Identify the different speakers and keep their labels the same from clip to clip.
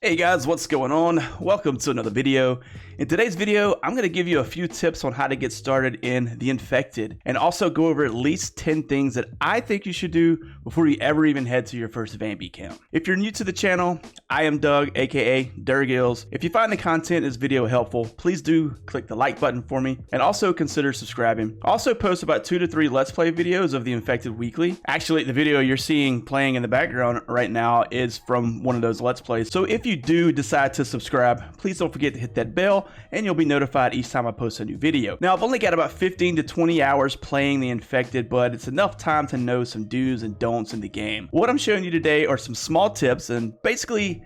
Speaker 1: Hey guys, what's going on? Welcome to another video. In today's video, I'm going to give you a few tips on how to get started in The Infected and also go over at least 10 things that I think you should do before you ever even head to your first Bambi camp. If you're new to the channel, I am Doug, aka Durgills. If you find the content in this video helpful, please do click the like button for me and also consider subscribing. I also post about 2 to 3 Let's Play videos of The Infected weekly. Actually, the video you're seeing playing in the background right now is from one of those Let's Plays. So if you do decide to subscribe, please don't forget to hit that bell and you'll be notified each time I post a new video. Now, I've only got about 15 to 20 hours playing The Infected, but it's enough time to know some do's and don'ts in the game. What I'm showing you today are some small tips and basically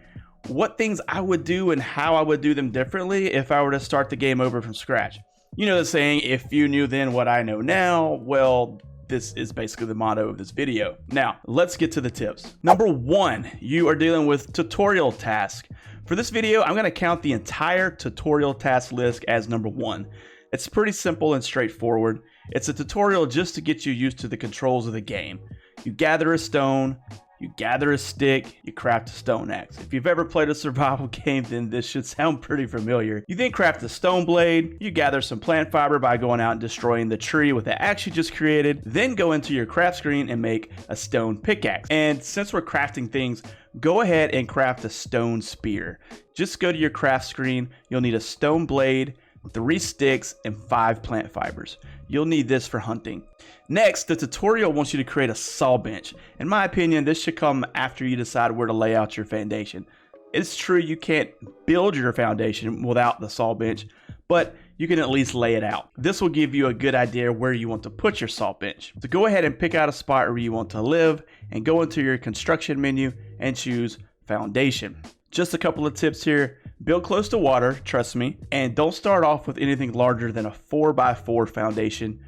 Speaker 1: what things I would do and how I would do them differently if I were to start the game over from scratch. You know the saying, if you knew then what I know now, well, this is basically the motto of this video. Now, let's get to the tips. Number 1, you are dealing with tutorial task. For this video, I'm gonna count the entire tutorial task list as number 1. It's pretty simple and straightforward. It's a tutorial just to get you used to the controls of the game. You gather a stone, you gather a stick, you craft a stone axe. If you've ever played a survival game, then this should sound pretty familiar. You then craft a stone blade, you gather some plant fiber by going out and destroying the tree with the axe you just created, then go into your craft screen and make a stone pickaxe. And since we're crafting things, go ahead and craft a stone spear. Just go to your craft screen, you'll need a stone blade, 3 sticks, and 5 plant fibers. You'll need this for hunting. Next, the tutorial wants you to create a saw bench. In my opinion, this should come after you decide where to lay out your foundation. It's true you can't build your foundation without the saw bench, but you can at least lay it out. This will give you a good idea where you want to put your saw bench. So go ahead and pick out a spot where you want to live and go into your construction menu and choose foundation. Just a couple of tips here. Build close to water, trust me, and don't start off with anything larger than a 4x4 foundation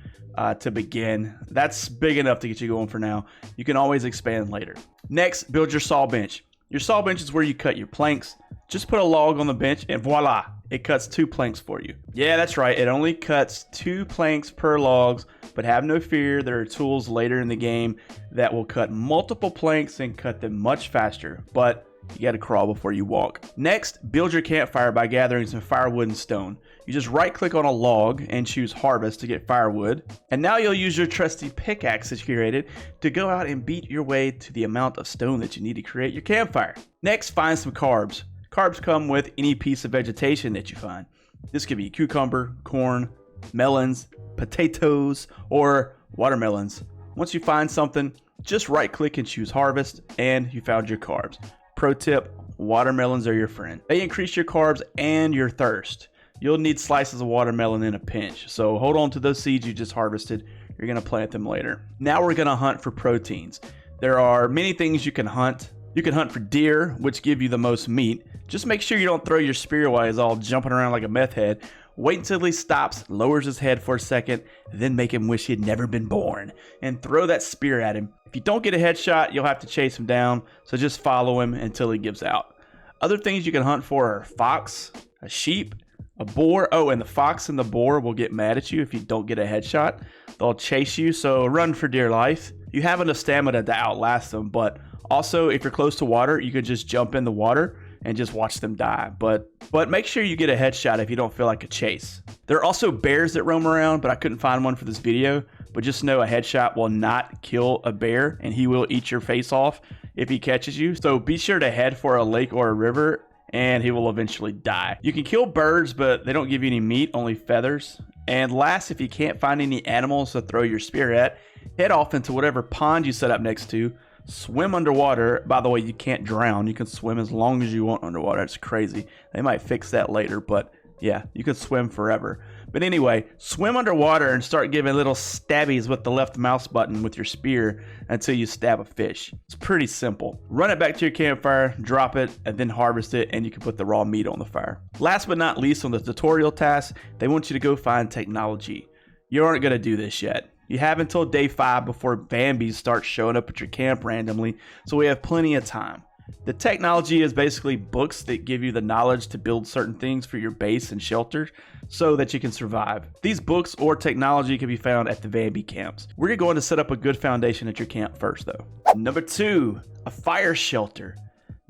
Speaker 1: to begin. That's big enough to get you going for now. You can always expand later. Next, build your saw bench. Your saw bench is where you cut your planks. Just put a log on the bench and voila, it cuts 2 planks for you. Yeah, that's right, it only cuts 2 planks per logs, but have no fear, there are tools later in the game that will cut multiple planks and cut them much faster, but you gotta crawl before you walk. Next, build your campfire by gathering some firewood and stone. You just right click on a log and choose harvest to get firewood. And now you'll use your trusty pickaxe that you created to go out and beat your way to the amount of stone that you need to create your campfire. Next, find some carbs. Carbs come with any piece of vegetation that you find. This could be cucumber, corn, melons, potatoes, or watermelons. Once you find something, just right click and choose harvest and you found your carbs. Pro tip, watermelons are your friend. They increase your carbs and your thirst. You'll need slices of watermelon in a pinch, so hold on to those seeds you just harvested. You're gonna plant them later. Now we're gonna hunt for proteins. There are many things you can hunt. You can hunt for deer, which give you the most meat. Just make sure you don't throw your spear while he's all jumping around like a meth head. Wait until he stops, lowers his head for a second, then make him wish he'd never been born, and throw that spear at him. If you don't get a headshot, you'll have to chase him down, so just follow him until he gives out. Other things you can hunt for are fox, a sheep, a boar. Oh, and the fox and the boar will get mad at you if you don't get a headshot. They'll chase you, so run for dear life. You have enough stamina to outlast them, but also if you're close to water, you can just jump in the water and just watch them die. But make sure you get a headshot if you don't feel like a chase. There are also bears that roam around, but I couldn't find one for this video. But just know a headshot will not kill a bear and he will eat your face off if he catches you. So be sure to head for a lake or a river and he will eventually die. You can kill birds, but they don't give you any meat, only feathers. And last, if you can't find any animals to throw your spear at, head off into whatever pond you set up next to. Swim underwater. By the way, you can't drown. You can swim as long as you want underwater. It's crazy. They might fix that later, but yeah, you can swim forever. But anyway, swim underwater and start giving little stabbies with the left mouse button with your spear until you stab a fish. It's pretty simple. Run it back to your campfire, drop it, and then harvest it, and you can put the raw meat on the fire. Last but not least, on the tutorial task, they want you to go find technology. You aren't going to do this yet. You have until day 5 before Bambi starts showing up at your camp randomly, so we have plenty of time. The technology is basically books that give you the knowledge to build certain things for your base and shelter so that you can survive. These books or technology can be found at the Bambi camps. We're going to set up a good foundation at your camp first though. Number 2, a fire shelter.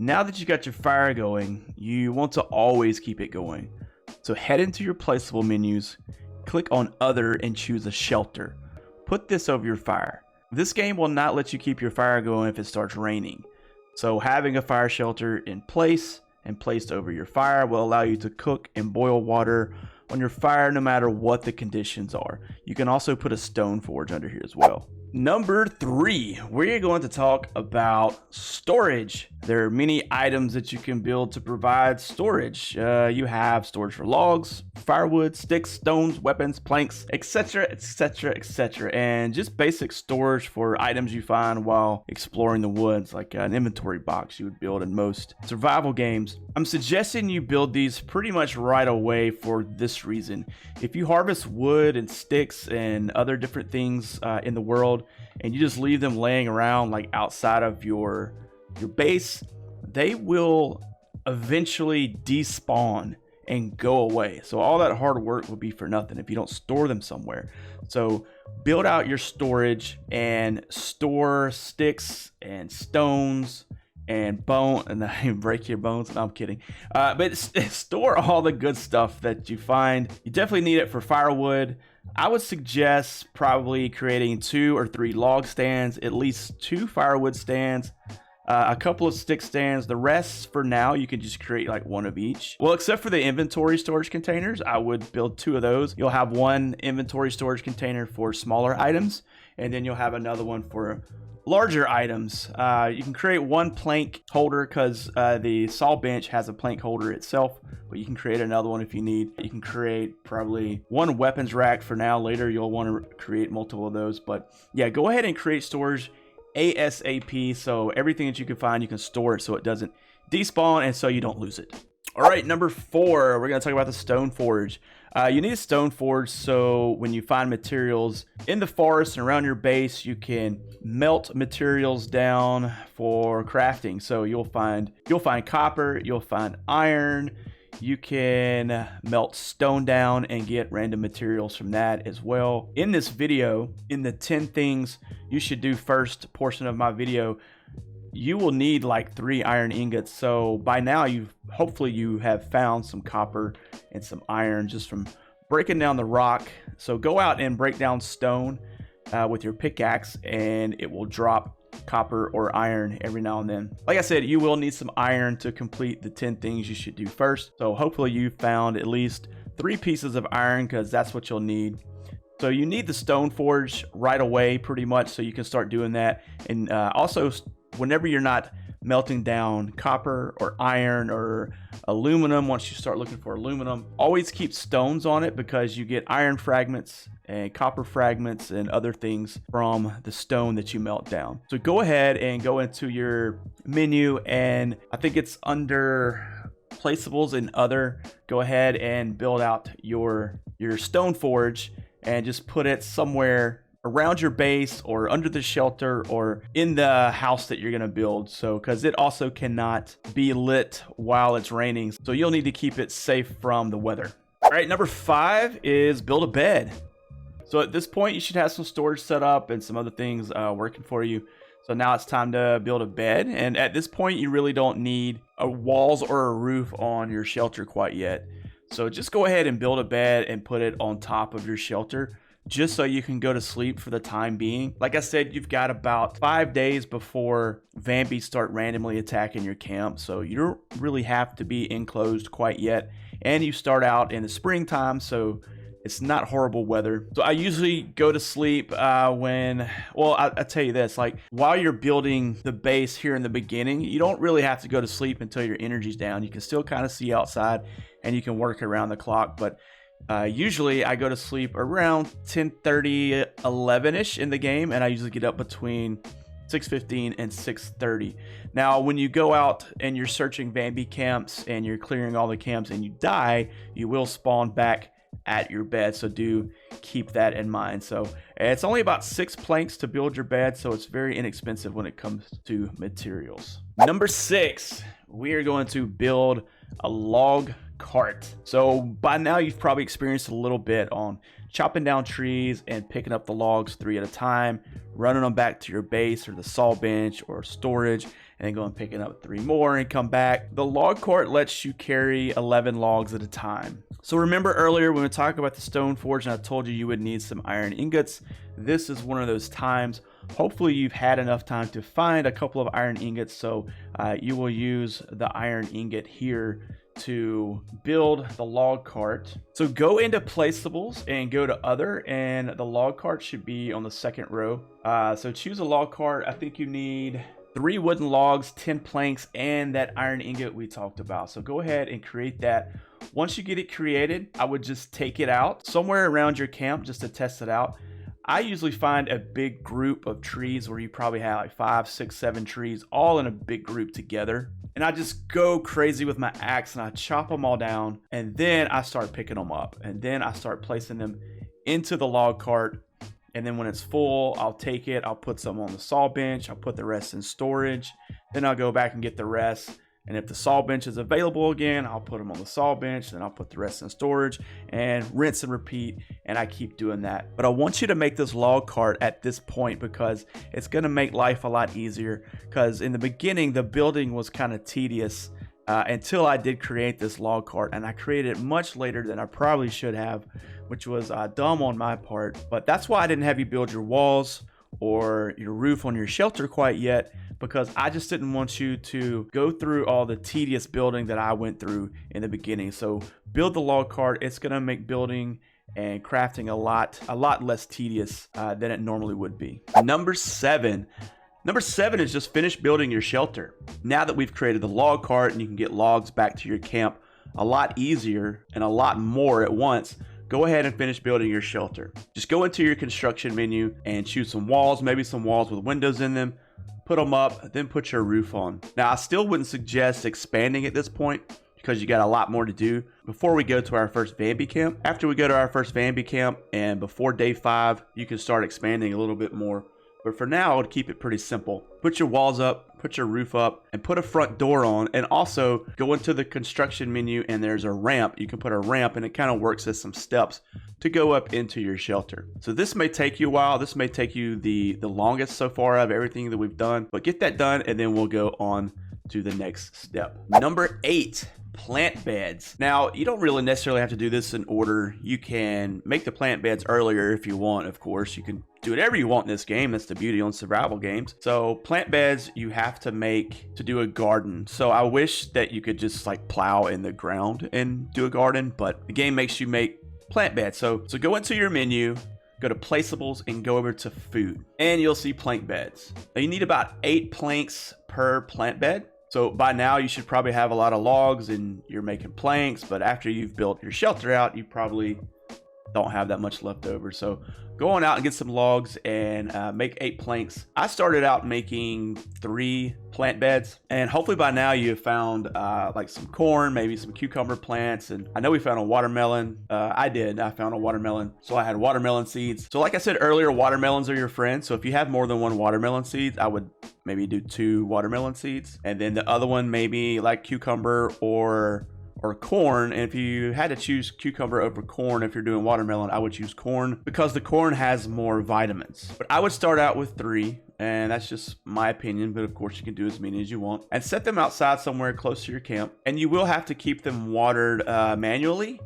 Speaker 1: Now that you got your fire going, you want to always keep it going. So head into your placeable menus, click on Other and choose a shelter. Put this over your fire. This game will not let you keep your fire going if it starts raining. So having a fire shelter in place and placed over your fire will allow you to cook and boil water on your fire no matter what the conditions are. You can also put a stone forge under here as well. Number 3, we're going to talk about storage. There are many items that you can build to provide storage. You have storage for logs, firewood, sticks, stones, weapons, planks, etc, etc, etc, and just basic storage for items you find while exploring the woods, like an inventory box you would build in most survival games. I'm suggesting you build these pretty much right away for this reason. If you harvest wood and sticks and other different things in the world, and you just leave them laying around like outside of your base, they will eventually despawn and go away. So all that hard work will be for nothing if you don't store them somewhere. So build out your storage and store sticks and stones and bone, and then break your bones. No, I'm kidding. But store all the good stuff that you find. You definitely need it for firewood. I would suggest probably creating 2 or 3 log stands, at least 2 firewood stands, a couple of stick stands. The rest for now you can just create like 1 of each. Well, except for the inventory storage containers, I would build 2 of those. You'll have 1 inventory storage container for smaller items, and then you'll have another one for larger items. You can create 1 plank holder because the saw bench has a plank holder itself, but you can create another one if you need. You can create probably 1 weapons rack for now. Later you'll want to create multiple of those, but yeah, go ahead and create storage ASAP. So everything that you can find, you can store it so it doesn't despawn and so you don't lose it. All right, number 4, we're going to talk about the stone forge. You need a stone forge so when you find materials in the forest and around your base, you can melt materials down for crafting. So you'll find copper, you'll find iron, you can melt stone down and get random materials from that as well. In this video, in the 10 things you should do first portion of my video, you will need like 3 iron ingots. So by now hopefully you have found some copper and some iron just from breaking down the rock. So go out and break down stone with your pickaxe, and it will drop copper or iron every now and then. Like I said, you will need some iron to complete the 10 things you should do first. So hopefully you found at least 3 pieces of iron, because that's what you'll need. So you need the stone forge right away pretty much, so you can start doing that. And also, whenever you're not melting down copper or iron or aluminum, once you start looking for aluminum, always keep stones on it, because you get iron fragments and copper fragments and other things from the stone that you melt down. So go ahead and go into your menu, and I think it's under placeables and other. Go ahead and build out your stone forge and just put it somewhere around your base or under the shelter or in the house that you're going to build. So because it also cannot be lit while it's raining, so you'll need to keep it safe from the weather. All right, number 5 is build a bed. So at this point you should have some storage set up and some other things working for you. So now it's time to build a bed, and at this point you really don't need walls or a roof on your shelter quite yet. So just go ahead and build a bed and put it on top of your shelter, just so you can go to sleep for the time being. Like I said, you've got about 5 days before Bambi start randomly attacking your camp, so you don't really have to be enclosed quite yet. And you start out in the springtime, so it's not horrible weather. So I usually go to sleep I tell you this, like while you're building the base here in the beginning, you don't really have to go to sleep until your energy's down. You can still kind of see outside and you can work around the clock, but usually I go to sleep around 10:30, 11ish in the game, and I usually get up between 6:15 and 6:30. Now, when you go out and you're searching Bambi camps and you're clearing all the camps and you die, you will spawn back at your bed, so do keep that in mind. So it's only about 6 planks to build your bed, so it's very inexpensive when it comes to materials. Number 6, we are going to build a log cart. So by now you've probably experienced a little bit on chopping down trees and picking up the logs 3 at a time, running them back to your base or the saw bench or storage, and then go and pick it up 3 more and come back. The log cart lets you carry 11 logs at a time. So remember earlier when we talked about the stone forge and I told you you would need some iron ingots, this is one of those times. Hopefully you've had enough time to find a couple of iron ingots, so you will use the iron ingot here to build the log cart. So go into placeables and go to other, and the log cart should be on the second row. So choose a log cart. I think you need 3 wooden logs, 10 planks, and that iron ingot we talked about. So go ahead and create that. Once you get it created, I would just take it out somewhere around your camp just to test it out. I usually find a big group of trees where you probably have like 5, 6, 7 trees all in a big group together. And I just go crazy with my axe and I chop them all down, and then I start picking them up, and then I start placing them into the log cart. And then when it's full, I'll take it, I'll put some on the saw bench, I'll put the rest in storage, then I'll go back and get the rest. And if the saw bench is available again, I'll put them on the saw bench, then I'll put the rest in storage, and rinse and repeat, and I keep doing that. But I want you to make this log cart at this point because it's going to make life a lot easier, because in the beginning the building was kind of tedious until I did create this log cart, and I created it much later than I probably should have, which was dumb on my part. But that's why I didn't have you build your walls or your roof on your shelter quite yet, because I just didn't want you to go through all the tedious building that I went through in the beginning. So build the log cart. It's going to make building and crafting a lot less tedious than it normally would be. Number 7 is just finish building your shelter. Now that we've created the log cart and you can get logs back to your camp a lot easier and a lot more at once, go ahead and finish building your shelter. Just go into your construction menu and choose some walls, maybe some walls with windows in them. Put them up, then put your roof on. Now, I still wouldn't suggest expanding at this point because you got a lot more to do before we go to our first Bambi camp. After we go to our first Bambi camp and before day 5, you can start expanding a little bit more. But for now, I would keep it pretty simple. Put your walls up, put your roof up, and put a front door on. And also go into the construction menu and there's a ramp. You can put a ramp and it kind of works as some steps to go up into your shelter. So this may take you a while. This may take you the longest so far of everything that we've done. But get that done and then we'll go on to the next step. Number 8. Plant beds. Now, you don't really necessarily have to do this in order. You can make the plant beds earlier if you want, of course. You can do whatever you want in this game. That's the beauty on survival games. So plant beds you have to make to do a garden. So I wish that you could just like plow in the ground and do a garden, but the game makes you make plant beds. So go into your menu, go to placeables and go over to food, and you'll see plant beds. Now you need about 8 planks per plant bed. So by now you should probably have a lot of logs and you're making planks, but after you've built your shelter out, you probably don't have that much left over. So go on out and get some logs and make 8 planks. I started out making 3 plant beds, and hopefully by now you have found like some corn, maybe some cucumber plants, and I know we found a watermelon. I found a watermelon, so I had watermelon seeds. So like I said earlier, watermelons are your friend. So if you have more than 1 watermelon seeds, I would maybe do 2 watermelon seeds, and then the other one maybe like cucumber or corn. And if you had to choose cucumber over corn, if you're doing watermelon, I would choose corn because the corn has more vitamins. But I would start out with 3, and that's just my opinion, but of course you can do as many as you want, and set them outside somewhere close to your camp. And you will have to keep them watered manually.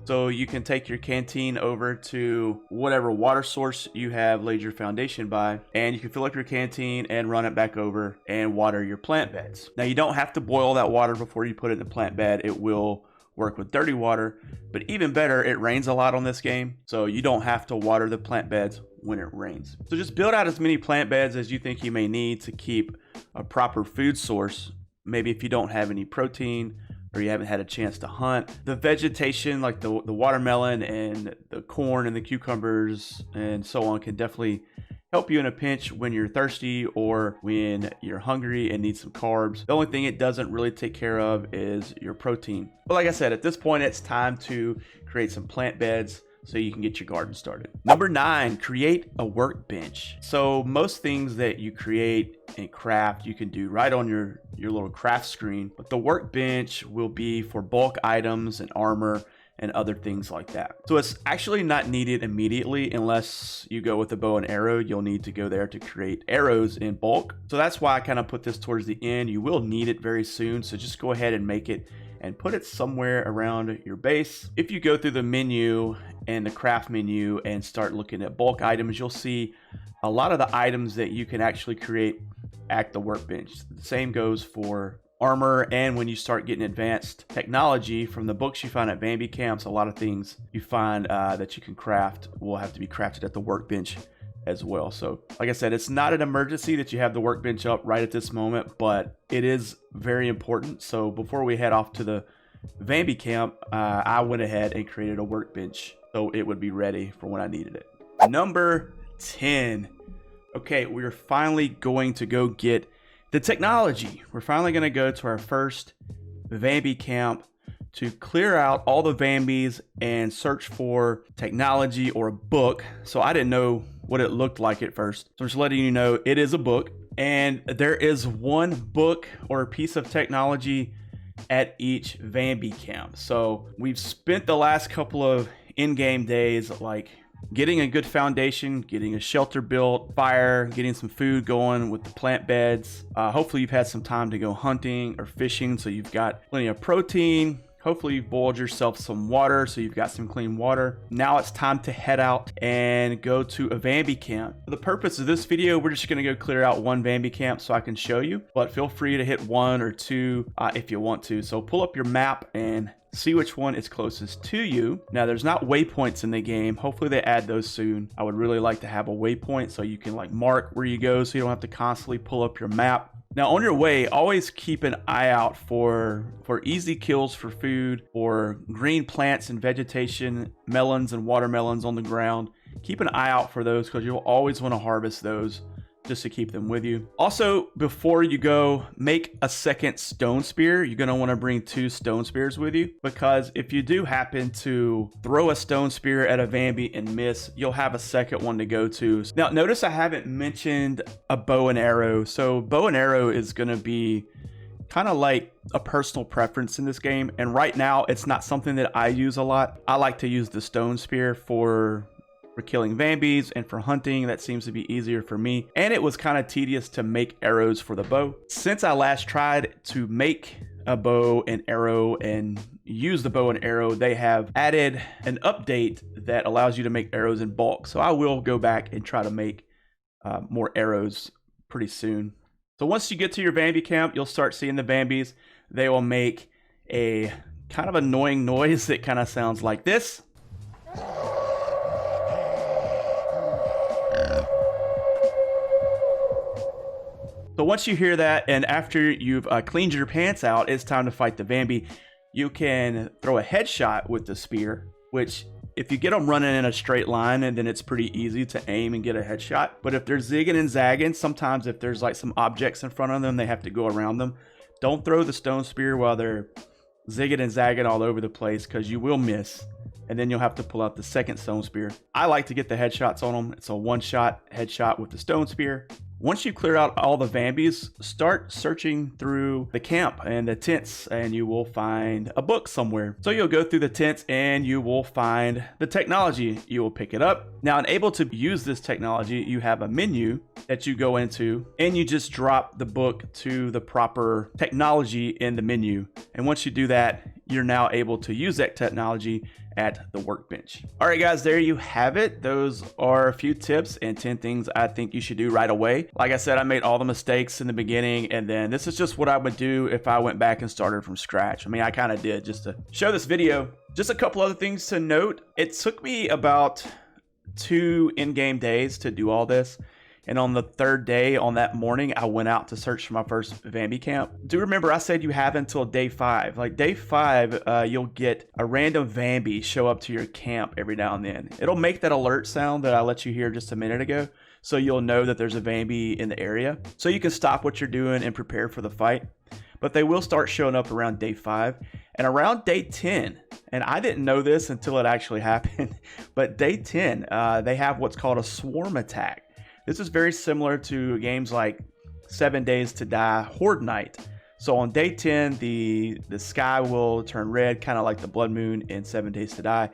Speaker 1: So you can take your canteen over to whatever water source you have laid your foundation by, and you can fill up your canteen and run it back over and water your plant beds. Now you don't have to boil that water before you put it in the plant bed. It will work with dirty water, but even better, it rains a lot on this game, so you don't have to water the plant beds when it rains. So just build out as many plant beds as you think you may need to keep a proper food source. Maybe if you don't have any protein, or you haven't had a chance to hunt, the vegetation like the watermelon and the corn and the cucumbers and so on can definitely help you in a pinch when you're thirsty or when you're hungry and need some carbs. The only thing it doesn't really take care of is your protein. But like I said, at this point, it's time to create some plant beds so you can get your garden started. Number 9, create a workbench. So most things that you create and craft, you can do right on your little craft screen, but the workbench will be for bulk items and armor and other things like that. So it's actually not needed immediately unless you go with a bow and arrow. You'll need to go there to create arrows in bulk. So that's why I kind of put this towards the end. You will need it very soon, so just go ahead and make it and put it somewhere around your base. If you go through the menu and the craft menu and start looking at bulk items, you'll see a lot of the items that you can actually create at the workbench. The same goes for armor, and when you start getting advanced technology from the books you find at Bambi camps, a lot of things you find that you can craft will have to be crafted at the workbench as well. So like I said, it's not an emergency that you have the workbench up right at this moment, but it is very important. So before we head off to the Bambi camp, I went ahead and created a workbench so it would be ready for when I needed it. Number 10. Okay, we're finally going to go get the technology. We're finally going to go to our first Bambi camp to clear out all the Bambis and search for technology or a book. So I didn't know what it looked like at first. So I'm just letting you know it is a book, and there is one book or a piece of technology at each Bambi camp. So we've spent the last couple of in-game days like getting a good foundation, getting a shelter built, fire, getting some food going with the plant beds. Hopefully you've had some time to go hunting or fishing, so you've got plenty of protein. Hopefully you've boiled yourself some water, so you've got some clean water. Now it's time to head out and go to a Bambi camp. For the purpose of this video, we're just gonna go clear out one Bambi camp so I can show you, but feel free to hit one or two if you want to. So pull up your map and see which one is closest to you. Now there's not waypoints in the game. Hopefully they add those soon. I would really like to have a waypoint so you can like mark where you go so you don't have to constantly pull up your map. Now on your way, always keep an eye out for easy kills for food, or green plants and vegetation, melons and watermelons on the ground. Keep an eye out for those because you'll always want to harvest those just to keep them with you. Also, before you go, make a second stone spear. You're going to want to bring 2 stone spears with you, because if you do happen to throw a stone spear at a Bambi and miss, you'll have a second one to go to. Now, notice I haven't mentioned a bow and arrow. So bow and arrow is going to be kind of like a personal preference in this game. And right now, it's not something that I use a lot. I like to use the stone spear for killing Bambis and for hunting. That seems to be easier for me, and it was kind of tedious to make arrows for the bow. Since I last tried to make a bow and arrow and use the bow and arrow, they have added an update that allows you to make arrows in bulk. So I will go back and try to make more arrows pretty soon. So once you get to your Bambi camp, you'll start seeing the Bambis. They will make a kind of annoying noise that kind of sounds like this. So once you hear that, and after you've cleaned your pants out, it's time to fight the Bambi. You can throw a headshot with the spear, which if you get them running in a straight line, and then it's pretty easy to aim and get a headshot. But if they're zigging and zagging, sometimes if there's like some objects in front of them, they have to go around them. Don't throw the stone spear while they're zigging and zagging all over the place, because you will miss. And then you'll have to pull out the second stone spear. I like to get the headshots on them. It's a one-shot headshot with the stone spear. Once you clear out all the Bambis, start searching through the camp and the tents, and you will find a book somewhere. So you'll go through the tents and you will find the technology. You will pick it up. Now, and able to use this technology, you have a menu that you go into, and you just drop the book to the proper technology in the menu. And once you do that, you're now able to use that technology at the workbench. All right, guys, there you have it. Those are a few tips and 10 things I think you should do right away. Like I said, I made all the mistakes in the beginning, and then this is just what I would do if I went back and started from scratch. I mean, I kind of did just to show this video. Just a couple other things to note. It took me about 2 in-game days to do all this. And on the 3rd day, on that morning, I went out to search for my first Bambi camp. Do remember I said you have until day 5. Like day 5, you'll get a random Bambi show up to your camp every now and then. It'll make that alert sound that I let you hear just a minute ago, so you'll know that there's a Bambi in the area. So you can stop what you're doing and prepare for the fight. But they will start showing up around day 5. And around day 10, and I didn't know this until it actually happened, but day 10, they have what's called a swarm attack. This is very similar to games like 7 Days to Die Horde Night. So on day 10, the sky will turn red, kind of like the blood moon in 7 Days to Die.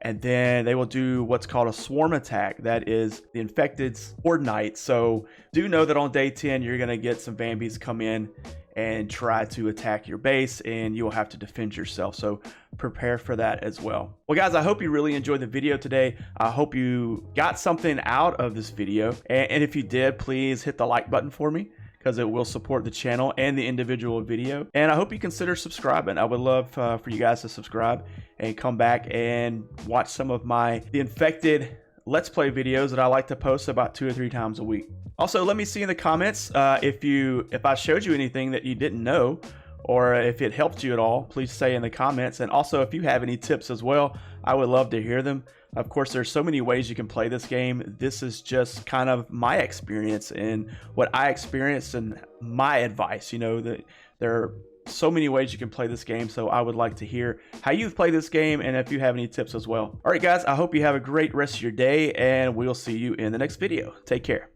Speaker 1: And then they will do what's called a swarm attack. That is the infected's horde night. So do know that on day 10, you're going to get some Bambis come in and try to attack your base, and you will have to defend yourself. So prepare for that as well. Well, guys, I hope you really enjoyed the video today. I hope you got something out of this video. And if you did, please hit the like button for me, because it will support the channel and the individual video. And I hope you consider subscribing. I would love for you guys to subscribe and come back and watch some of the infected Let's Play videos that I like to post about 2 or 3 times a week. Also, let me see in the comments if I showed you anything that you didn't know, or if it helped you at all. Please say in the comments. And also, if you have any tips as well, I would love to hear them. Of course, there's so many ways you can play this game. This is just kind of my experience and what I experienced and my advice. You know, that there are so many ways you can play this game, so I would like to hear how you've played this game and if you have any tips as well. All right, guys, I hope you have a great rest of your day, and we'll see you in the next video. Take care.